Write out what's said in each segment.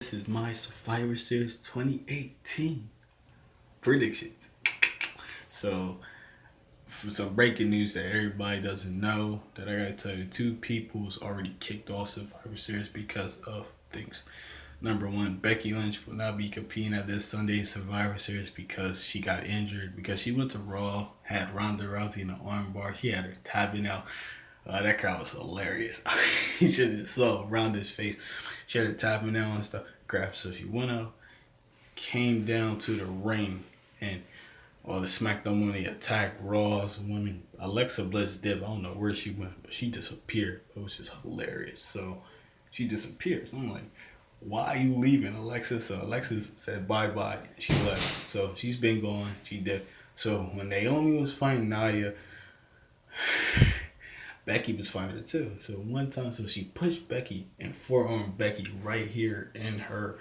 This is my Survivor Series 2018 predictions. So, for some breaking news that everybody doesn't know, that I gotta tell you, two people's already kicked off Survivor Series because of things. Number one, Becky Lynch will not be competing at this Sunday's Survivor Series because she got injured. Because she went to Raw, had Ronda Rousey in the armbar. She had her tapping out. That crowd was hilarious. You should have saw Ronda's face. She had her tapping out and stuff. Crap. So she went out, came down to the ring, and the SmackDown women they attacked Raw's women. Alexa Bliss did. I don't know where she went, but she disappeared. It was just hilarious. So she disappeared. So I'm like, why are you leaving, Alexa? So Alexa said bye bye. She left. So she's been gone. She did. So when Naomi was fighting Nia, Becky was fighting her too. So one time, so she pushed Becky and forearmed Becky right here in her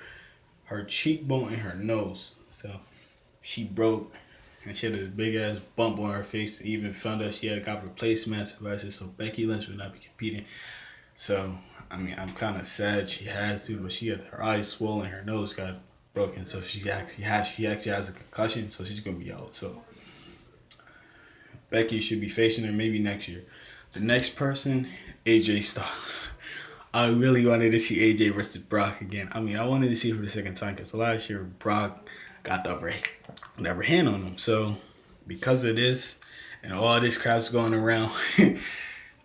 cheekbone and her nose. So she broke, and she had a big ass bump on her face. Even found out she had got replacement devices. So Becky Lynch would not be competing. So I mean, I'm kind of sad she has to, but she had her eyes swollen, her nose got broken. So she actually has a concussion. So she's gonna be out. So Becky should be facing her maybe next year. The next person, AJ Styles. I really wanted to see AJ versus Brock again. I mean, I wanted to see it for the second time because last year Brock got the upper hand on him. So because of this and all this crap's going around,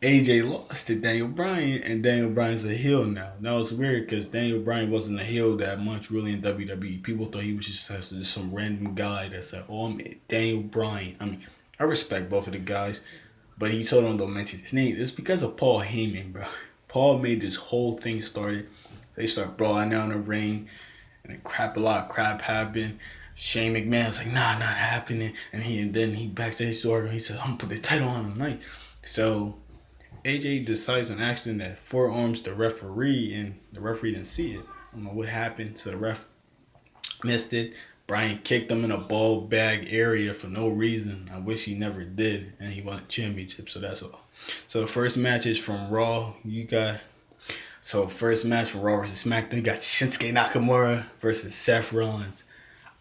AJ lost to Daniel Bryan, and Daniel Bryan's a heel now. Now it's weird because Daniel Bryan wasn't a heel that much really in WWE. People thought he was just some random guy that said, "Oh, I'm Daniel Bryan." I mean, I respect both of the guys, but he told them don't mention his name. It's because of Paul Heyman, bro. Paul made this whole thing started. They start brawling down the ring, and a lot of crap happened. Shane McMahon's like, nah, not happening. And then he backstage story and he said, I'm gonna put the title on tonight. So AJ decides on accident that forearms the referee, and the referee didn't see it. I don't know what happened. So the ref missed it. Bryan kicked him in a ball bag area for no reason. I wish he never did, and he won the championship. So that's all. So the first match is from Raw. First match for Raw versus SmackDown. You got Shinsuke Nakamura versus Seth Rollins.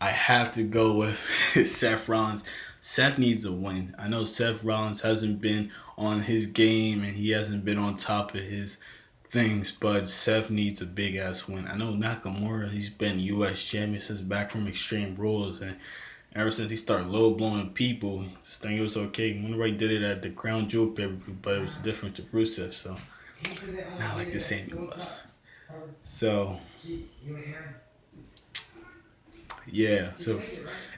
I have to go with Seth Rollins. Seth needs a win. I know Seth Rollins hasn't been on his game and he hasn't been on top of his things, but Seth needs a big ass win. I know Nakamura, he's been U.S. champion since back from Extreme Rules, and ever since he started low blowing people, this thing was okay. Whenever he did it at the Crown Jewel pay-per-view, but it was different to Rusev, so not like the same it was. So yeah, so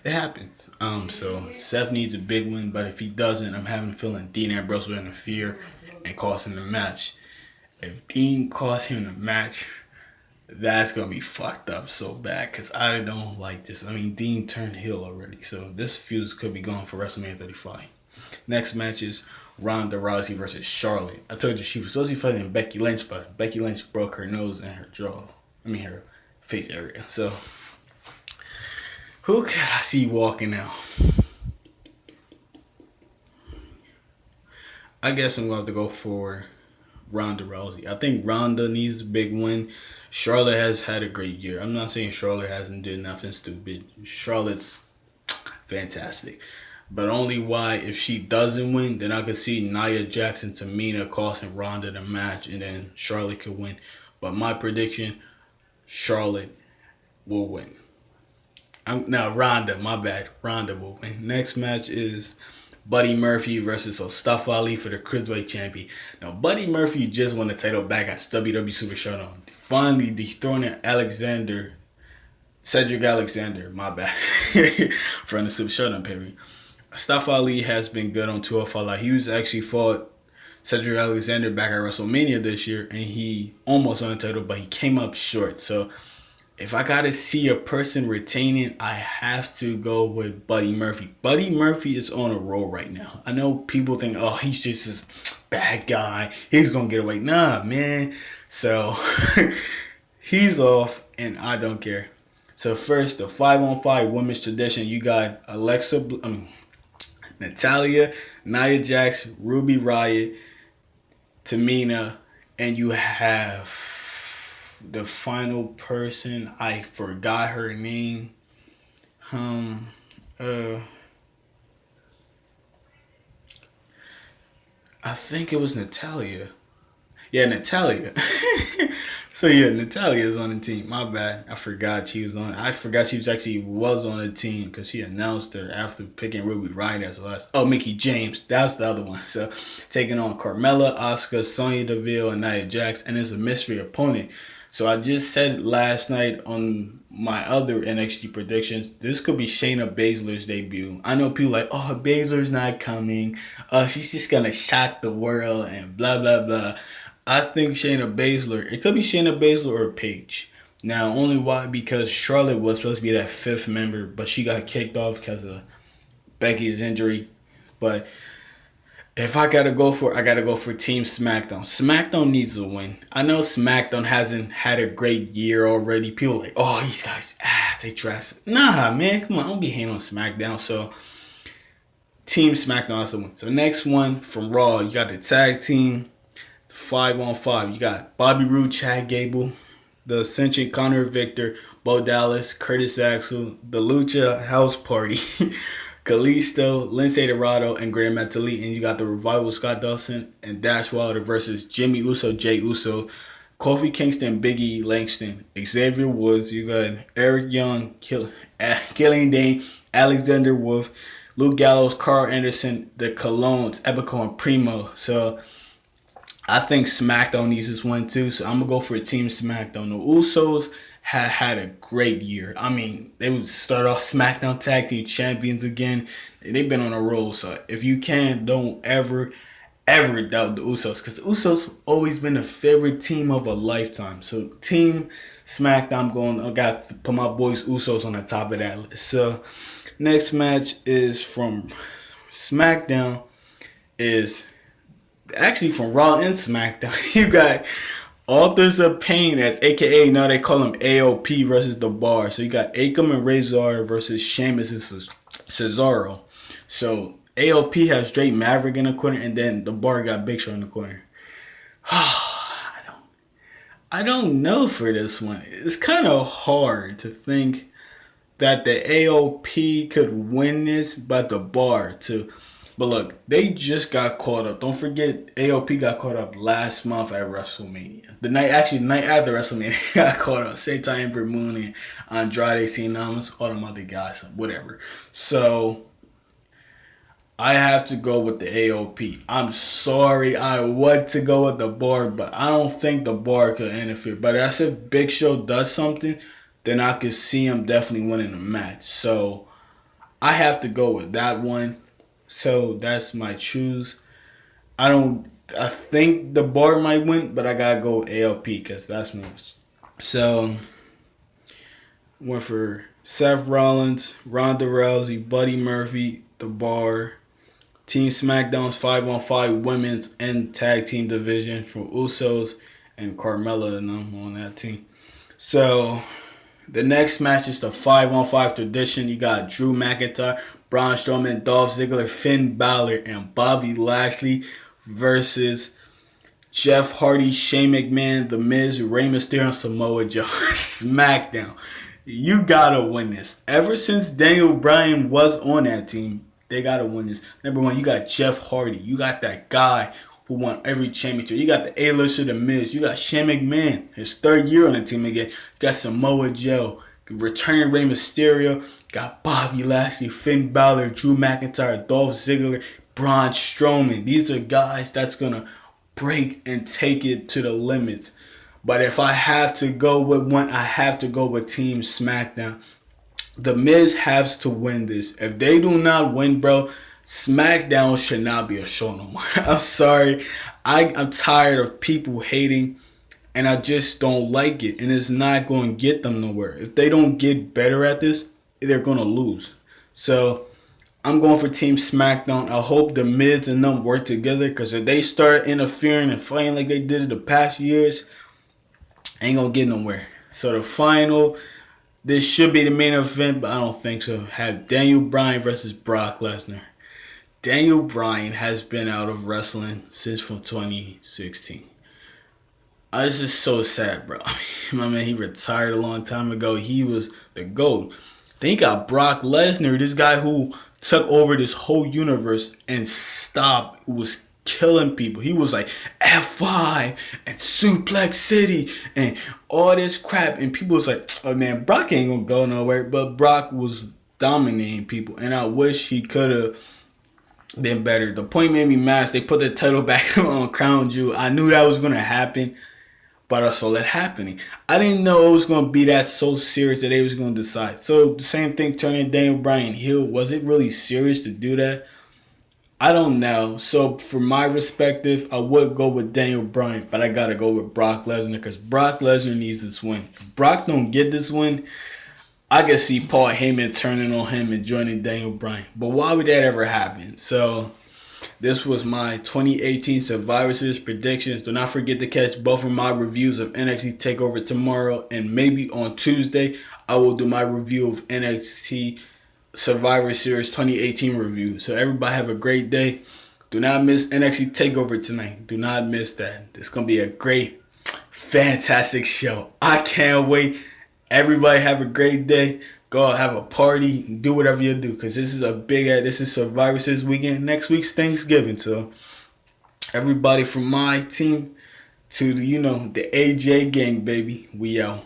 it happens. So Seth needs a big win, but if he doesn't, I'm having a feeling Dean Ambrose will interfere and cost him the match. If Dean costs him the match, that's gonna be fucked up so bad because I don't like this. I mean, Dean turned heel already, so this feud could be going for WrestleMania 35. Next match is Ronda Rousey versus Charlotte. I told you she was supposed to be fighting Becky Lynch, but Becky Lynch broke her nose and her jaw. I mean, her face area. So who can I see walking out? I guess I'm going to have to go for Ronda Rousey. I think Ronda needs a big win. Charlotte has had a great year. I'm not saying Charlotte hasn't done nothing stupid. Charlotte's fantastic. But only why, if she doesn't win, then I could see Nia Jackson, Tamina costing Ronda the match, and then Charlotte could win. But my prediction, Charlotte will win. Ronda, my bad. Ronda will win. Next match is Buddy Murphy versus Mustafa Ali for the Cruiserweight Champion. Now, Buddy Murphy just won the title back at WWE Super Showdown. Finally dethroning Cedric Alexander, my bad, from the Super Showdown period. Mustafa Ali has been good on 205 Live. He was actually fought Cedric Alexander back at WrestleMania this year, and he almost won the title, but he came up short. So if I gotta see a person retaining, I have to go with Buddy Murphy. Buddy Murphy is on a roll right now. I know people think, oh, he's just this bad guy. He's gonna get away. Nah, man. So he's off, and I don't care. So first, the 5-on-5 women's tradition. You got Natalia, Nia Jax, Ruby Riott, Tamina, and you have the final person, I forgot her name. Um, uh, I think it was Natalia. Yeah, Natalia. So yeah, Natalia is on the team. My bad. I forgot she was on. I forgot she was on the team because she announced her after picking Ruby Riott as the last. Oh, Mickey James. That's the other one. So taking on Carmella, Asuka, Sonya Deville, and Nia Jax, and it's a mystery opponent. So I just said last night on my other NXT predictions, this could be Shayna Baszler's debut. I know people like, oh, Baszler's not coming. She's just gonna shock the world and blah blah blah. I think Shayna Baszler. It could be Shayna Baszler or Paige. Now, only why because Charlotte was supposed to be that fifth member, but she got kicked off because of Becky's injury. But if I gotta go for Team SmackDown. SmackDown needs a win. I know SmackDown hasn't had a great year already. People are like, oh, these guys, they dress. Nah, man, come on, don't be hating on SmackDown. So, Team SmackDown has to win. So, next one from Raw, you got the tag team 5-on-5. You got Bobby Roode, Chad Gable, the Ascension, Connor Victor, Bo Dallas, Curtis Axel, the Lucha House Party, Kalisto, Lindsay Dorado, and Grand Metalik. And you got the Revival, Scott Dawson, and Dash Wilder versus Jimmy Uso, Jay Uso, Kofi Kingston, Big E Langston, Xavier Woods. You got Eric Young, Killian Dane, Alexander Wolf, Luke Gallows, Carl Anderson, the Colognes, Epico, and Primo. So I think SmackDown needs this one too, so I'm gonna go for Team SmackDown. The Usos had a great year. I mean, they would start off SmackDown Tag Team Champions again. They've been on a roll, so if you can, don't ever doubt the Usos, because the Usos always been a favorite team of a lifetime. So Team SmackDown, I got to put my boys Usos on the top of that list. So next match is from SmackDown is actually from Raw and SmackDown. You got Authors of Pain, as AKA now they call him AOP versus The Bar. So you got Akam and Razor versus Sheamus and Cesaro. So AOP has Drake Maverick in the corner, and then The Bar got Big Show in the corner. I don't know for this one. It's kind of hard to think that the AOP could win this, but The Bar too. But look, they just got caught up. Don't forget, AOP got caught up last month at WrestleMania. The night after WrestleMania, got caught up. Seitan Ember Moon and Andrade Cien Almas, all them other guys, whatever. So I have to go with the AOP. I'm sorry, I want to go with The Bar, but I don't think The Bar could interfere. But as if Big Show does something, then I could see him definitely winning the match. So I have to go with that one. So that's my choose. I think The Bar might win, but I gotta go with AOP because that's me. So went for Seth Rollins, Ronda Rousey, Buddy Murphy, The Bar. Team SmackDown's 5-on-5 women's and tag team division for Usos and Carmella and them on that team. So the next match is the 5-on-5 tradition. You got Drew McIntyre, Braun Strowman, Dolph Ziggler, Finn Balor, and Bobby Lashley versus Jeff Hardy, Shane McMahon, The Miz, Rey Mysterio, and Samoa Joe. SmackDown. You gotta win this. Ever since Daniel Bryan was on that team, they gotta win this. Number one, you got Jeff Hardy. You got that guy who won every championship. You got the A-lister, The Miz. You got Shane McMahon, his third year on the team again. You got Samoa Joe, returning Rey Mysterio. Got Bobby Lashley, Finn Balor, Drew McIntyre, Dolph Ziggler, Braun Strowman. These are guys that's gonna break and take it to the limits. But if I have to go with one, I have to go with Team SmackDown. The Miz has to win this. If they do not win, bro, SmackDown should not be a show no more. I'm sorry. I'm tired of people hating, and I just don't like it. And it's not going to get them nowhere. If they don't get better at this, they're going to lose. So I'm going for Team SmackDown. I hope The Miz and them work together, because if they start interfering and fighting like they did in the past years, ain't going to get nowhere. So the final, this should be the main event, but I don't think so. Have Daniel Bryan versus Brock Lesnar. Daniel Bryan has been out of wrestling since from 2016. It's just so sad, bro. My man, he retired a long time ago. He was the GOAT. Then you got Brock Lesnar, this guy who took over this whole universe and stopped, was killing people. He was like F5 and Suplex City and all this crap. And people was like, oh man, Brock ain't gonna go nowhere. But Brock was dominating people. And I wish he could have been better. The point made me mad. They put the title back on Crown Jewel. I knew that was gonna happen, but I saw that happening. I didn't know it was gonna be that so serious that they was gonna decide. So the same thing turning Daniel Bryan heel. Was it really serious to do that? I don't know. So for my perspective, I would go with Daniel Bryan, but I gotta go with Brock Lesnar because Brock Lesnar needs this win. If Brock don't get this win, I can see Paul Heyman turning on him and joining Daniel Bryan. But why would that ever happen? So this was my 2018 Survivor Series predictions. Do not forget to catch both of my reviews of NXT TakeOver tomorrow, and maybe on Tuesday I will do my review of NXT Survivor Series 2018 review. So everybody have a great day. Do not miss NXT TakeOver tonight. Do not miss that. It's going to be a great, fantastic show. I can't wait. Everybody have a great day. Go out, have a party, do whatever you do, because this is Survivor Series weekend. Next week's Thanksgiving. So everybody from my team to the AJ gang, baby. We out.